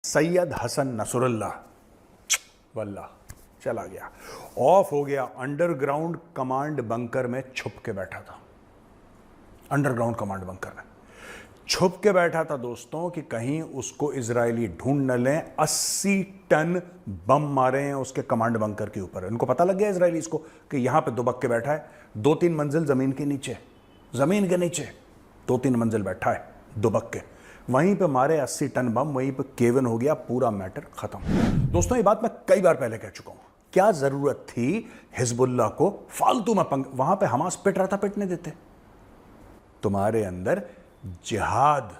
Syed Hasan Nasrallah वल्लाह चला गया, of हो गया। अंडरग्राउंड कमांड बंकर में छुप के बैठा था, अंडरग्राउंड कमांड बंकर में छुप के बैठा था दोस्तों, कि कहीं उसको इजरायली ढूंढ न लें। 80 टन बम मारे हैं उसके कमांड बंकर के ऊपर। इनको पता लग गया इजरायलीज को कि यहां पे दुबक के बैठा है, 2-3 मंजिल जमीन के नीचे, जमीन के नीचे 2-3 मंजिल बैठा है दुबक के। वहीं पे मारे 80 टन बम, वहीं पे केवन हो गया, पूरा मैटर खत्म। दोस्तों ये बात मैं कई बार पहले कह चुका हूं, क्या जरूरत थी हिजबुल्लाह को फालतू में वहां पे हमास पिट रहा था, पिटने देते। तुम्हारे अंदर जिहाद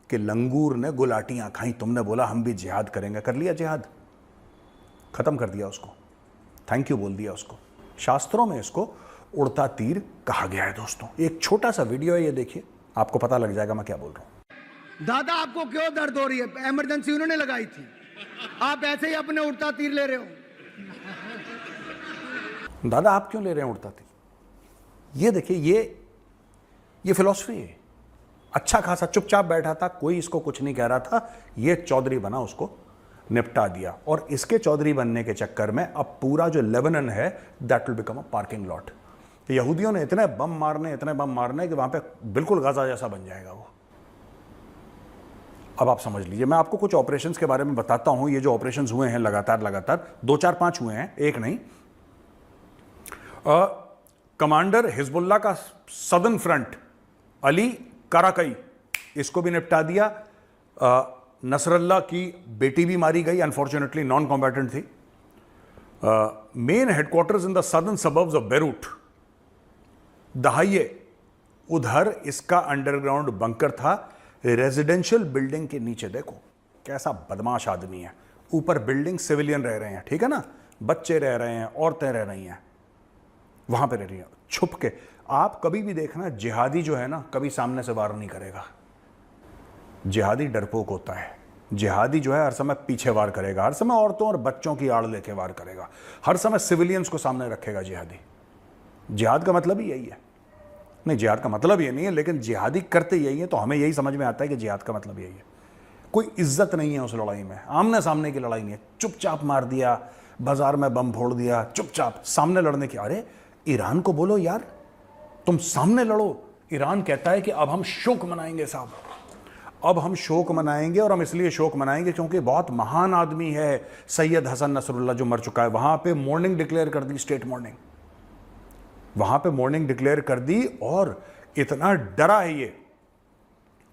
के लंगूर ने गुलाटियां खाई, तुमने बोला हम भी जिहाद करेंगे, कर लिया जिहाद, खत्म कर दिया उसको, थैंक यू बोल दिया उसको। शास्त्रों में इसको उड़ता तीर कहा गया है। दोस्तों एक छोटा सा वीडियो है, ये देखिए, आपको पता लग जाएगा मैं क्या बोल रहा हूं। दादा आपको क्यों दर्द हो रही है? इमरजेंसी उन्होंने लगाई थी, आप ऐसे ही अपने उड़ता तीर ले रहे हो। दादा आप क्यों ले रहे हैं उड़ता तीर? ये देखिए, ये फिलॉसफी है। अच्छा खासा चुपचाप बैठा था, कोई इसको कुछ नहीं कह रहा था, ये चौधरी बना, उसको निपटा दिया। और इसके चौधरी बनने के चक्कर में अब पूरा जो लेबनन है that will become a parking lot. यहूदियों ने इतने बम मारने कि वहां पे बिल्कुल गाजा जैसा बन जाएगा वो। अब आप समझ लीजिए, मैं आपको कुछ ऑपरेशंस के बारे में बताता हूं। ये जो ऑपरेशंस हुए हैं लगातार 2, 4, 5 हुए हैं, एक नहीं। कमांडर हिजबुल्लाह का सदर्न फ्रंट अली काराकई, इसको भी निपटा दिया। नसरल्लाह की बेटी भी मारी गई, अनफॉर्चुनेटली नॉन कॉम्बैटेंट थी। Main headquarters in the southern suburbs of Beirut, Dahieh, उधर इसका अंडरग्राउंड बंकर था। रेजिडेंशियल बिल्डिंग के नीचे देखो कैसा बदमाश आदमी है, ऊपर बिल्डिंग, सिविलियन रह रहे हैं, ठीक है ना, बच्चे रह रहे हैं, औरतें रह रही हैं, वहां पे रह रही हैं छुप के। आप कभी भी देखना, जिहादी जो है ना कभी सामने से वार नहीं करेगा। जिहादी डरपोक होता है। जिहादी जो है हर समय पीछे वार करेगा, हर समय औरतों और बच्चों की आड़ लेके वार करेगा, हर समय सिविलियंस को सामने रखेगा जिहादी। जिहाद का मतलब ही यही है। नहीं, जिहाद का मतलब ये नहीं है, लेकिन जिहादी करते यही है, तो हमें यही समझ में आता है कि जिहाद का मतलब यही है। कोई इज्जत नहीं है उस लड़ाई में, आमने सामने की लड़ाई नहीं है। चुपचाप मार दिया, बाजार में बम फोड़ दिया, चुपचाप। सामने लड़ने की, अरे ईरान को बोलो यार तुम सामने लड़ो। ईरान कहता है कि अब हम शोक मनाएंगे साहब, अब हम शोक मनाएंगे, और हम इसलिए शोक मनाएंगे क्योंकि बहुत महान आदमी है सैयद हसन नसरुल्लाह जो मर चुका है। वहां पे मॉर्निंग डिक्लेयर कर दी, स्टेट मॉर्निंग, वहां पे मॉर्निंग डिक्लेयर कर दी। और इतना डरा है ये,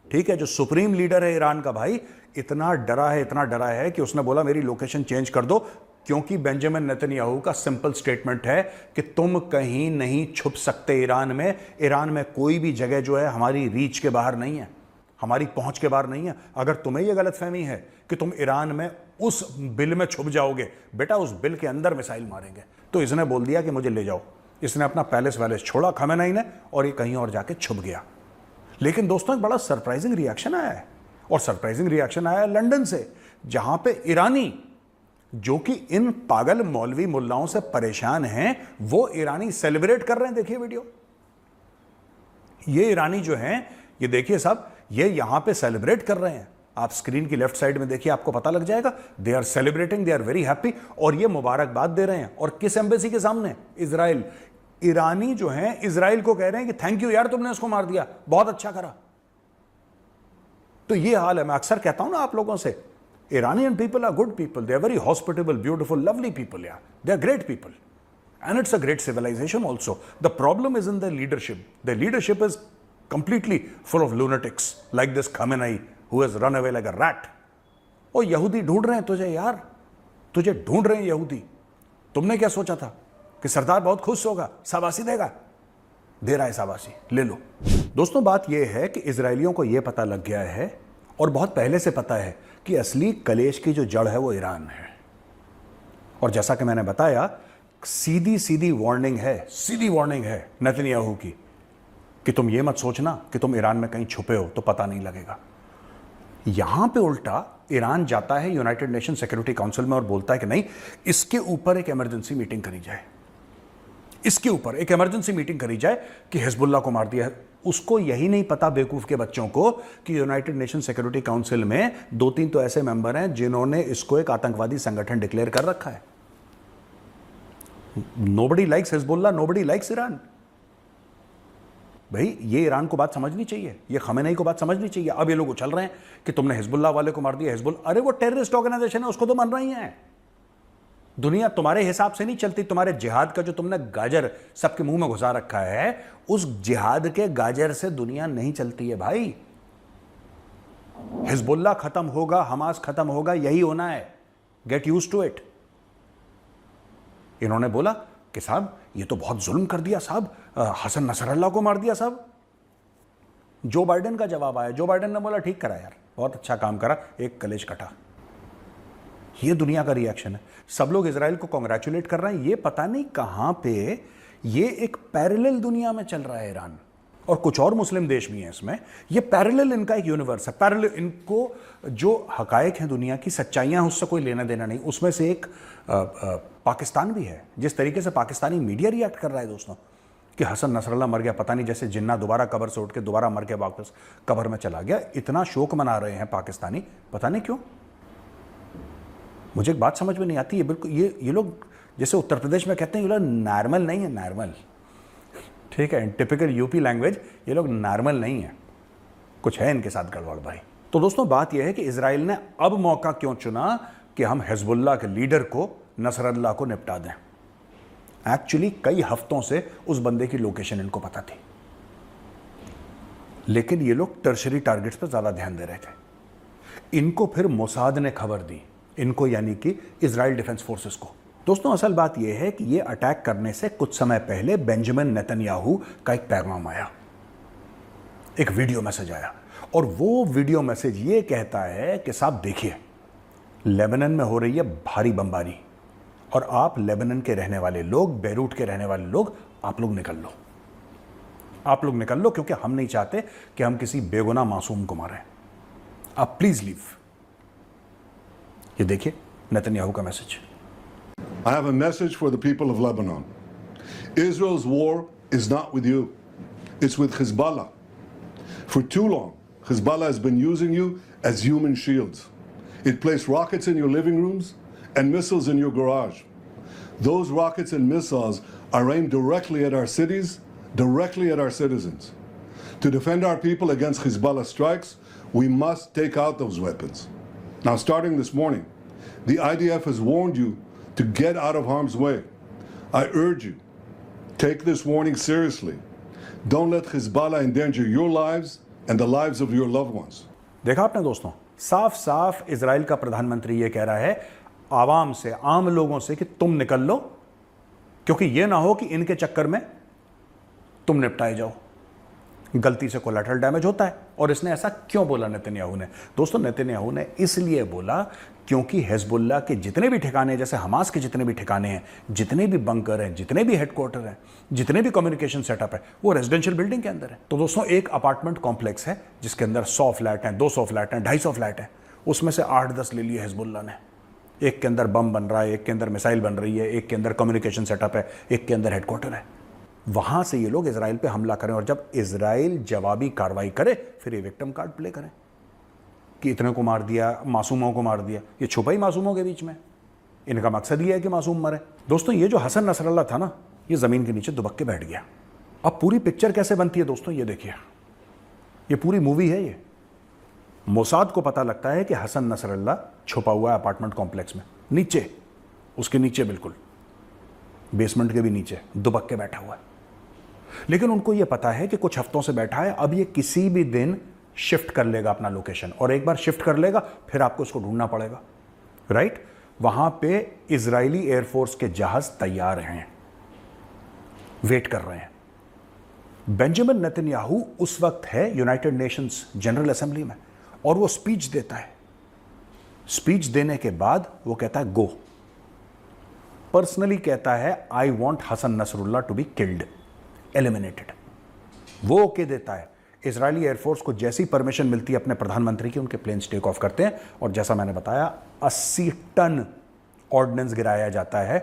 ठीक है, जो सुप्रीम लीडर है ईरान का भाई, इतना डरा है कि उसने बोला मेरी लोकेशन चेंज कर दो, क्योंकि बेंजामिन नेतन्याहू का सिंपल स्टेटमेंट है कि तुम कहीं नहीं छुप सकते ईरान में। ईरान में कोई भी जगह जो है हमारी रीच के बाहर नहीं है, हमारी पहुंच के बाहर नहीं है। अगर तुम्हें यह गलतफहमी है कि तुम ईरान में उस बिल में छुप जाओगे, बेटा उस बिल के अंदर मिसाइल मारेंगे। तो इसने बोल दिया कि मुझे ले जाओ। इसने अपना पैलेस वैलेस छोड़ा खमेनेई ने, और ये कहीं और जाके छुप गया। लेकिन दोस्तों एक बड़ा सरप्राइजिंग रिएक्शन आया है, और सरप्राइजिंग रिएक्शन आया है लंदन से, जहां पे ईरानी जो कि इन पागल मौलवी मुल्लाओं से परेशान हैं, वो ईरानी सेलिब्रेट कर रहे हैं। देखिए वीडियो, ये ईरानी जो हैं, ये देखिए साहब, ये यहां पे सेलिब्रेट कर रहे हैं। आप स्क्रीन की लेफ्ट साइड में देखिए, आपको पता लग जाएगा। They are celebrating, they are very happy, और ये मुबारकबाद दे रहे हैं। और किस एम्बेसी के सामने? इजराइल। ईरानी जो हैं इजराइल को कह रहे हैं कि थैंक यू यार, तुमने उसको मार दिया, बहुत अच्छा करा। तो ये हाल है। मैं अक्सर कहता हूं ना आप लोगों से, Iranian people are good people. They are very hospitable, beautiful, lovely people. Yeah, they are great people, and it's a great civilization also. The problem is in their leadership. Their leadership is completely full of lunatics, like this Khamenei, who has run away like a rat. ओ यहूदी ढूंढ रहे हैं तुझे यार, तुझे ढूंढ रहे हैं यहूदी। तुमने क्या सोचा था कि सरदार बहुत खुश होगा, शाबाशी देगा? दे रहा है शाबाशी, ले लो। दोस्तों बात यह है कि इजरायलियों को यह पता लग गया है, और बहुत पहले से पता है, कि असली कलेश की जो जड़ है वो ईरान है। और जैसा कि मैंने बताया, सीधी वार्निंग है नेतन्याहू की, कि तुम ये मत सोचना कि तुम ईरान में कहीं छुपे हो तो पता नहीं लगेगा। यहां पे उल्टा ईरान जाता है यूनाइटेड नेशन सिक्योरिटी काउंसिल में और बोलता है कि नहीं, इसके ऊपर एक इमरजेंसी मीटिंग करी जाए, इसके ऊपर एक इमरजेंसी मीटिंग करी जाए कि हिजबुल्लाह को मार दिया उसको यही नहीं पता बेवकूफ के बच्चों को कि यूनाइटेड नेशन सिक्योरिटी काउंसिल में 2-3 तो ऐसे मेंबर हैं जिन्होंने इसको एक आतंकवादी संगठन डिक्लेयर कर रखा है। Nobody likes Hezbollah, nobody likes Iran. भाई ये ईरान को बात समझनी चाहिए, ये खमेनेई को बात समझनी चाहिए। अब ये लोग उछल रहे हैं कि तुमने हिजबुल्लाह वाले को मार दिया, हिजबुल्लाह, अरे वो टेररिस्ट ऑर्गेनाइजेशन है, उसको तो मन रही है। दुनिया तुम्हारे हिसाब से नहीं चलती। तुम्हारे जिहाद का जो तुमने गाजर सबके मुंह में घुसा रखा है, उस जिहाद के गाजर से दुनिया नहीं चलती है भाई। हिजबुल्लाह खत्म होगा, हमास खत्म होगा, यही होना है। Get used to it. इन्होंने बोला कि साहब ये तो बहुत जुल्म कर दिया साहब, हसन नसरल्लाह को मार दिया साहब। जो बाइडेन का जवाब आया, जो बाइडेन ने बोला ठीक करा यार, बहुत अच्छा काम करा, एक कलेज कटा। ये दुनिया का रिएक्शन है। सब लोग इजराइल को कांग्रेचुलेट कर रहे हैं। ये पता नहीं कहां पे ये एक पैरेलल दुनिया में चल रहा है ईरान, और कुछ और मुस्लिम देश भी हैं इसमें। ये पैरेलल इनका एक यूनिवर्स है। पैरेलल इनको जो हकायक हैं दुनिया की, सच्चाइयां, उससे कोई लेना देना नहीं। उसमें से एक पाकिस्तान भी है। जिस तरीके से पाकिस्तानी मीडिया रिएक्ट कर रहा है दोस्तों कि हसन नसरल्लाह मर गया, पता नहीं जैसे जिन्ना दोबारा कब्र से उठ के दोबारा मर के वापस कब्र में चला गया। इतना शोक मना रहे हैं पाकिस्तानी, पता नहीं क्यों। मुझे एक बात समझ में नहीं आती, ये बिल्कुल ये लोग जैसे उत्तर प्रदेश में कहते हैं, ये लोग नॉर्मल नहीं है, नॉर्मल, ठीक है, इन टिपिकल यूपी लैंग्वेज, ये लोग नॉर्मल नहीं है, कुछ है इनके साथ गड़बड़ भाई। तो दोस्तों बात यह है कि इजराइल ने अब मौका क्यों चुना कि हम हिजबुल्लाह के लीडर को, नसरल्लाह को निपटा दें। एक्चुअली कई हफ्तों से उस बंदे की लोकेशन इनको पता थी, लेकिन ये लोग टर्शरी टारगेट्स पर ज्यादा ध्यान दे रहे थे। इनको फिर मोसाद ने खबर दी, इनको यानी कि इजराइल डिफेंस फोर्सेस को। दोस्तों असल बात यह है कि ये अटैक करने से कुछ समय पहले बेंजामिन नेतन्याहू का एक पैगाम आया, एक वीडियो मैसेज आया, और वो वीडियो मैसेज ये कहता है कि साहब देखिए, लेबनान में हो रही है भारी बमबारी, और आप लेबनान के रहने वाले लोग, बेरूट के रहने वाले लोग, आप लोग निकल लो, आप लोग निकल लो, क्योंकि हम नहीं चाहते कि हम किसी बेगुनाह मासूम को मारें। आप प्लीज लीव। ये देखिए नेतन्याहू का message. I have a message for the people of Lebanon. Israel's war is not with you. It's with Hezbollah. For too long, Hezbollah has been using you as human shields. It placed rockets in your living rooms and missiles in your garage. Those rockets and missiles are aimed directly at our cities, directly at our citizens. To defend our people against Hezbollah strikes, we must take out those weapons. Now, starting this morning, the IDF has warned you to get out of harm's way. I urge you, take this warning seriously. Don't let Hezbollah endanger your lives and the lives of your loved ones. देखा आपने दोस्तों, साफ साफ Israel का प्रधानमंत्री ये कह रहा है आवाम से, आम लोगों से, कि तुम निकल लो, क्योंकि ये ना हो कि इनके चक्कर में तुम निपटाए जाओ। गलती से कोलैटरल डैमेज होता है। और इसने ऐसा क्यों बोला नेतन्याहू ने? दोस्तों नेतन्याहू ने इसलिए बोला क्योंकि हिजबुल्लाह के जितने भी ठिकाने, जैसे हमास के जितने भी ठिकाने हैं, जितने भी बंकर हैं, जितने भी हेडक्वार्टर हैं, जितने भी कम्युनिकेशन सेटअप है, वो रेजिडेंशियल बिल्डिंग के अंदर है। तो दोस्तों एक अपार्टमेंट कॉम्प्लेक्स है जिसके अंदर 100 फ्लैट हैं, 200 फ्लैट हैं, 250 फ्लैट हैं, उसमें से 8-10 ले लिए हिजबुल्लाह ने। एक के अंदर बम बन रहा है, एक के अंदर मिसाइल बन रही है, एक के अंदर कम्युनिकेशन सेटअप है, एक के अंदर हेडक्वार्टर है। वहां से ये लोग इजराइल पे हमला करें, और जब इजराइल जवाबी कार्रवाई करे फिर ये विक्टिम कार्ड प्ले करें कि इतने को मार दिया, मासूमों को मार दिया। ये छुपा ही मासूमों के बीच में, इनका मकसद ये है कि मासूम मरे। दोस्तों ये जो हसन नसरल्लाह था ना, ये जमीन के नीचे दुबक के बैठ गया। अब पूरी पिक्चर कैसे बनती है दोस्तों, ये देखिए, ये पूरी मूवी है। ये मोसाद को पता लगता है कि हसन नसरल्लाह छुपा हुआ है अपार्टमेंट कॉम्प्लेक्स में, नीचे, उसके नीचे, बिल्कुल बेसमेंट के भी नीचे दुबक के बैठा हुआ है। लेकिन उनको यह पता है कि कुछ हफ्तों से बैठा है, अब ये किसी भी दिन शिफ्ट कर लेगा अपना लोकेशन, और एक बार शिफ्ट कर लेगा फिर आपको उसको ढूंढना पड़ेगा, राइट? वहां पे इजरायली एयरफोर्स के जहाज तैयार हैं, वेट कर रहे हैं। बेंजामिन नेतन्याहू उस वक्त है यूनाइटेड नेशंस जनरल असेंबली में, और वो स्पीच देता है। स्पीच देने के बाद वो कहता है गो, पर्सनली कहता है I want Hasan Nasrullah to be killed, eliminated. वो ओके देता है। इजरायली एयरफोर्स को जैसी परमिशन मिलती है अपने प्रधानमंत्री की, उनके प्लेन्स टेक ऑफ करते हैं, और जैसा मैंने बताया 80 टन ऑर्डिनेंस गिराया जाता है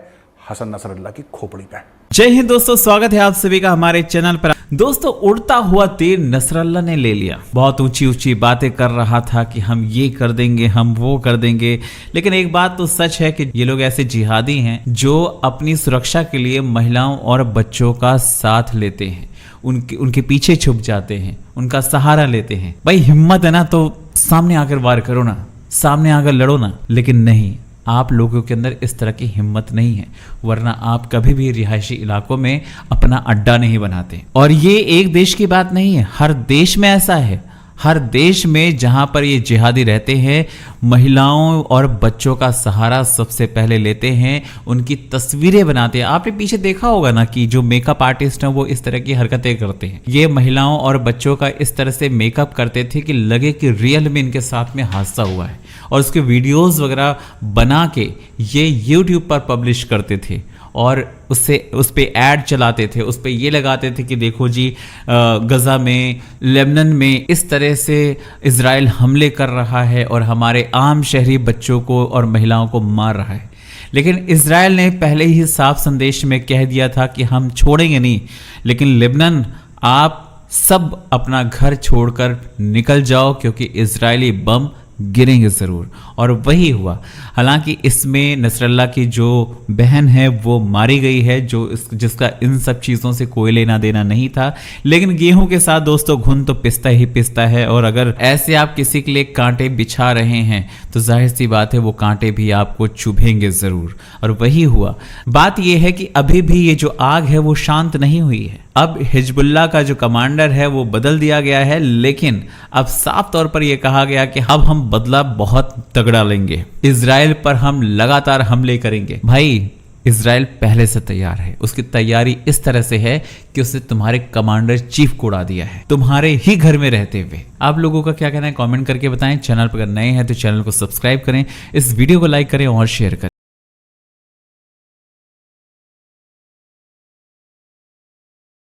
हसन नसरुल्लाह की खोपड़ी पे। जय हिंद दोस्तों, स्वागत है आप सभी का हमारे चैनल पर। दोस्तों उड़ता हुआ तीर नसरल्ला ने ले लिया। बहुत ऊंची ऊंची बातें कर रहा था कि हम ये कर देंगे, हम वो कर देंगे। लेकिन एक बात तो सच है कि ये लोग ऐसे जिहादी हैं जो अपनी सुरक्षा के लिए महिलाओं और बच्चों का साथ लेते हैं, उनके पीछे छुप जाते हैं, उनका सहारा लेते हैं। भाई हिम्मत है ना तो सामने आकर वार करो ना, सामने आकर लड़ो ना। लेकिन नहीं, आप लोगों के अंदर इस तरह की हिम्मत नहीं है, वरना आप कभी भी रिहायशी इलाकों में अपना अड्डा नहीं बनाते। और ये एक देश की बात नहीं है, हर देश में ऐसा है। हर देश में जहां पर ये जिहादी रहते हैं, महिलाओं और बच्चों का सहारा सबसे पहले लेते हैं, उनकी तस्वीरें बनाते हैं। आपने पीछे देखा होगा ना कि जो मेकअप आर्टिस्ट हैं वो इस तरह की हरकतें करते हैं। ये महिलाओं और बच्चों का इस तरह से मेकअप करते थे कि लगे कि रियल में इनके साथ में हादसा हुआ है, और उसके वीडियोस वगैरह बना के ये यूट्यूब पर पब्लिश करते थे और उस पे ऐड चलाते थे, उस पे ये लगाते थे कि देखो जी गजा में, लेबनान में इस तरह से इजराइल हमले कर रहा है और हमारे आम शहरी बच्चों को और महिलाओं को मार रहा है। लेकिन इजराइल ने पहले ही साफ संदेश में कह दिया था कि हम छोड़ेंगे नहीं, लेकिन लेबनान आप सब अपना घर छोड़कर निकल जाओ क्योंकि इजरायली बम गिरेंगे जरूर। और वही हुआ। हालांकि इसमें नसरल्ला की जो बहन है वो मारी गई है, जिसका इन सब चीज़ों से कोई लेना देना नहीं था। लेकिन गेहूं के साथ दोस्तों घुन तो पिसता ही पिसता है, और अगर ऐसे आप किसी के लिए कांटे बिछा रहे हैं तो जाहिर सी बात है वो कांटे भी आपको चुभेंगे जरूर। और वही हुआ। बात यह है कि अभी भी ये जो आग है वो शांत नहीं हुई है। अब हिजबुल्लाह का जो कमांडर है वो बदल दिया गया है, लेकिन अब साफ तौर पर यह कहा गया कि अब हम बदला बहुत तगड़ा लेंगे, इजराइल पर हम लगातार हमले करेंगे। भाई इजराइल पहले से तैयार है, उसकी तैयारी इस तरह से है कि उसने तुम्हारे कमांडर चीफ को उड़ा दिया है, तुम्हारे ही घर में रहते हुए। आप लोगों का क्या कहना है कमेंट करके बताएं। चैनल पर अगर नए हैं तो चैनल को सब्सक्राइब करें, इस वीडियो को लाइक करें और शेयर करें।